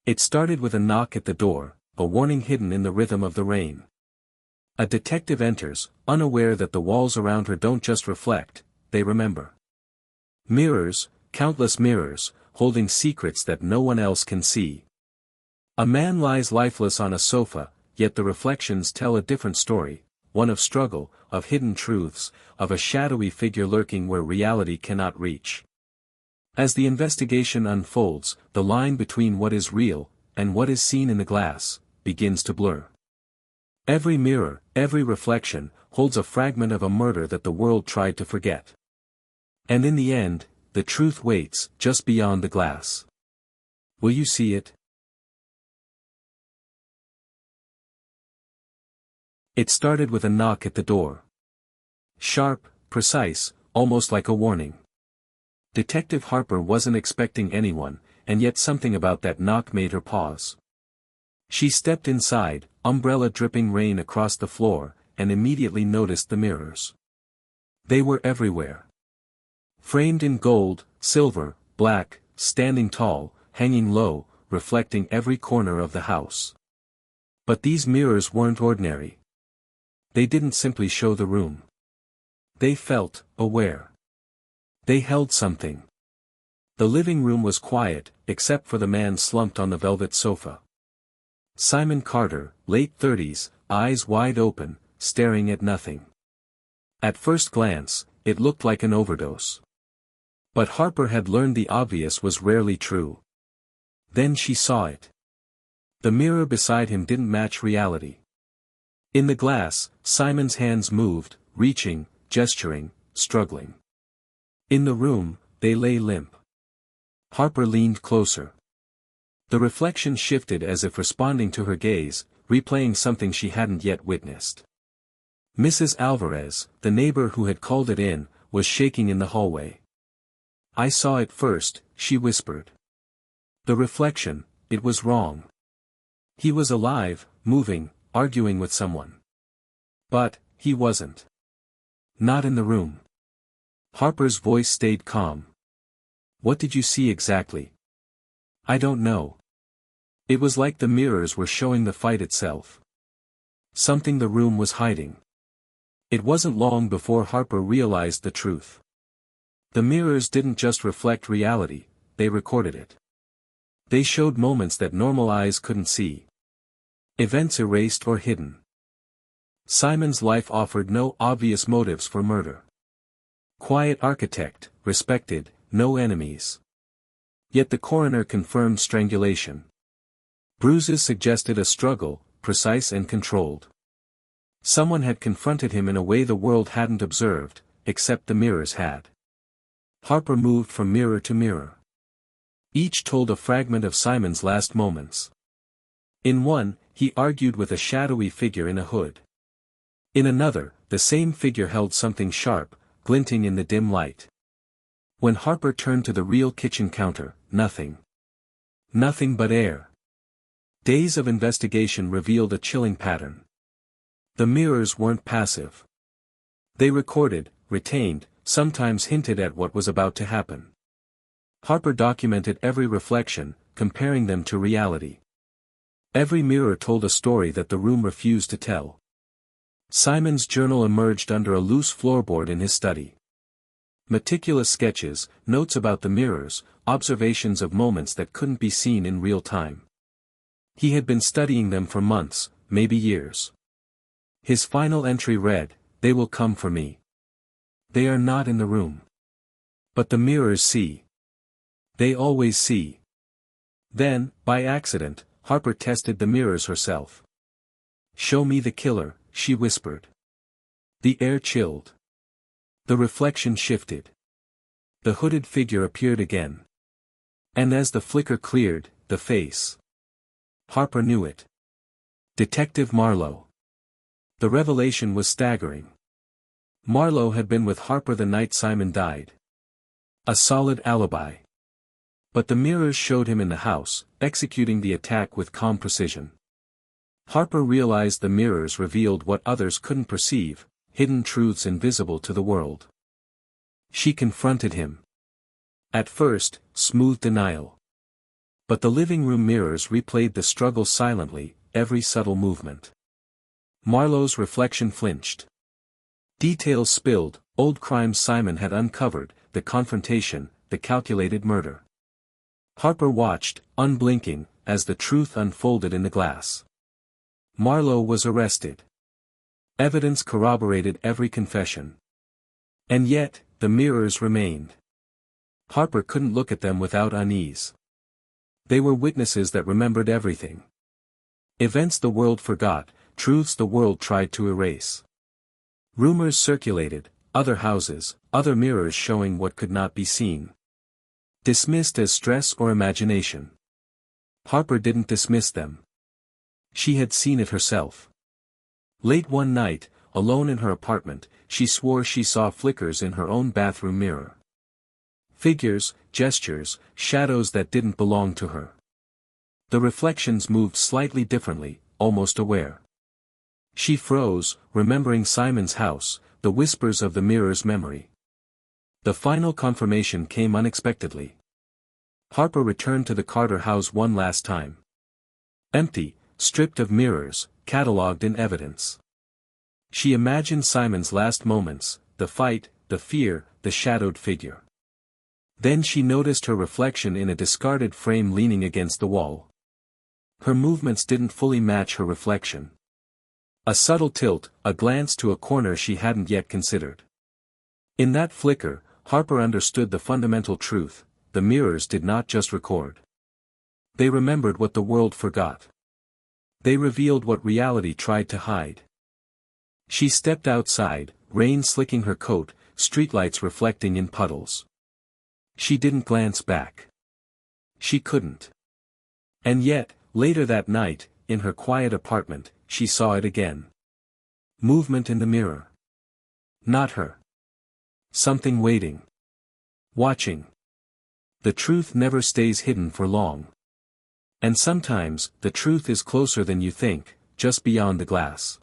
It started with a knock at the door, a warning hidden in the rhythm of the rain. A detective enters, unaware that the walls around her don't just reflect, they remember. Mirrors, countless mirrors, holding secrets that no one else can see. A man lies lifeless on a sofa, yet the reflections tell a different story, one of struggle, of hidden truths, of a shadowy figure lurking where reality cannot reach. As the investigation unfolds, the line between what is real, and what is seen in the glass, begins to blur. Every mirror, every reflection, holds a fragment of a murder that the world tried to forget. And in the end, the truth waits, just beyond the glass. Will you see it? It started with a knock at the door. Sharp, precise, almost like a warning. Detective Harper wasn't expecting anyone, and yet something about that knock made her pause. She stepped inside, umbrella dripping rain across the floor, and immediately noticed the mirrors. They were everywhere. Framed in gold, silver, black, standing tall, hanging low, reflecting every corner of the house. But these mirrors weren't ordinary. They didn't simply show the room. They felt aware. They held something. The living room was quiet, except for the man slumped on the velvet sofa. Simon Carter, late 30s, eyes wide open, staring at nothing. At first glance, it looked like an overdose. But Harper had learned the obvious was rarely true. Then she saw it. The mirror beside him didn't match reality. In the glass, Simon's hands moved, reaching, gesturing, struggling. In the room, they lay limp. Harper leaned closer. The reflection shifted as if responding to her gaze, replaying something she hadn't yet witnessed. Mrs. Alvarez, the neighbor who had called it in, was shaking in the hallway. "I saw it first," she whispered. The reflection, it was wrong. He was alive, moving, arguing with someone. But, he wasn't. Not in the room. Harper's voice stayed calm. "What did you see exactly?" "I don't know." It was like the mirrors were showing the fight itself. Something the room was hiding. It wasn't long before Harper realized the truth. The mirrors didn't just reflect reality, they recorded it. They showed moments that normal eyes couldn't see. Events erased or hidden. Simon's life offered no obvious motives for murder. Quiet architect, respected, no enemies. Yet the coroner confirmed strangulation. Bruises suggested a struggle, precise and controlled. Someone had confronted him in a way the world hadn't observed, except the mirrors had. Harper moved from mirror to mirror. Each told a fragment of Simon's last moments. In one, he argued with a shadowy figure in a hood. In another, the same figure held something sharp, glinting in the dim light. When Harper turned to the real kitchen counter, nothing. Nothing but air. Days of investigation revealed a chilling pattern. The mirrors weren't passive. They recorded, retained, sometimes hinted at what was about to happen. Harper documented every reflection, comparing them to reality. Every mirror told a story that the room refused to tell. Simon's journal emerged under a loose floorboard in his study. Meticulous sketches, notes about the mirrors, observations of moments that couldn't be seen in real time. He had been studying them for months, maybe years. His final entry read, "They will come for me. They are not in the room. But the mirrors see. They always see." Then, by accident, Harper tested the mirrors herself. "Show me the killer," she whispered. The air chilled. The reflection shifted. The hooded figure appeared again. And as the flicker cleared, the face. Harper knew it. Detective Marlowe. The revelation was staggering. Marlowe had been with Harper the night Simon died. A solid alibi. But the mirrors showed him in the house, executing the attack with calm precision. Harper realized the mirrors revealed what others couldn't perceive, hidden truths invisible to the world. She confronted him. At first, smooth denial. But the living room mirrors replayed the struggle silently, every subtle movement. Marlowe's reflection flinched. Details spilled, old crimes Simon had uncovered, the confrontation, the calculated murder. Harper watched, unblinking, as the truth unfolded in the glass. Marlowe was arrested. Evidence corroborated every confession. And yet, the mirrors remained. Harper couldn't look at them without unease. They were witnesses that remembered everything. Events the world forgot, truths the world tried to erase. Rumors circulated, other houses, other mirrors showing what could not be seen. Dismissed as stress or imagination. Harper didn't dismiss them. She had seen it herself. Late one night, alone in her apartment, she swore she saw flickers in her own bathroom mirror. Figures, gestures, shadows that didn't belong to her. The reflections moved slightly differently, almost aware. She froze, remembering Simon's house, the whispers of the mirror's memory. The final confirmation came unexpectedly. Harper returned to the Carter house one last time. Empty, stripped of mirrors, catalogued in evidence. She imagined Simon's last moments, the fight, the fear, the shadowed figure. Then she noticed her reflection in a discarded frame leaning against the wall. Her movements didn't fully match her reflection. A subtle tilt, a glance to a corner she hadn't yet considered. In that flicker, Harper understood the fundamental truth: the mirrors did not just record. They remembered what the world forgot. They revealed what reality tried to hide. She stepped outside, rain slicking her coat, streetlights reflecting in puddles. She didn't glance back. She couldn't. And yet, later that night, in her quiet apartment, she saw it again. Movement in the mirror. Not her. Something waiting. Watching. The truth never stays hidden for long. And sometimes, the truth is closer than you think, just beyond the glass.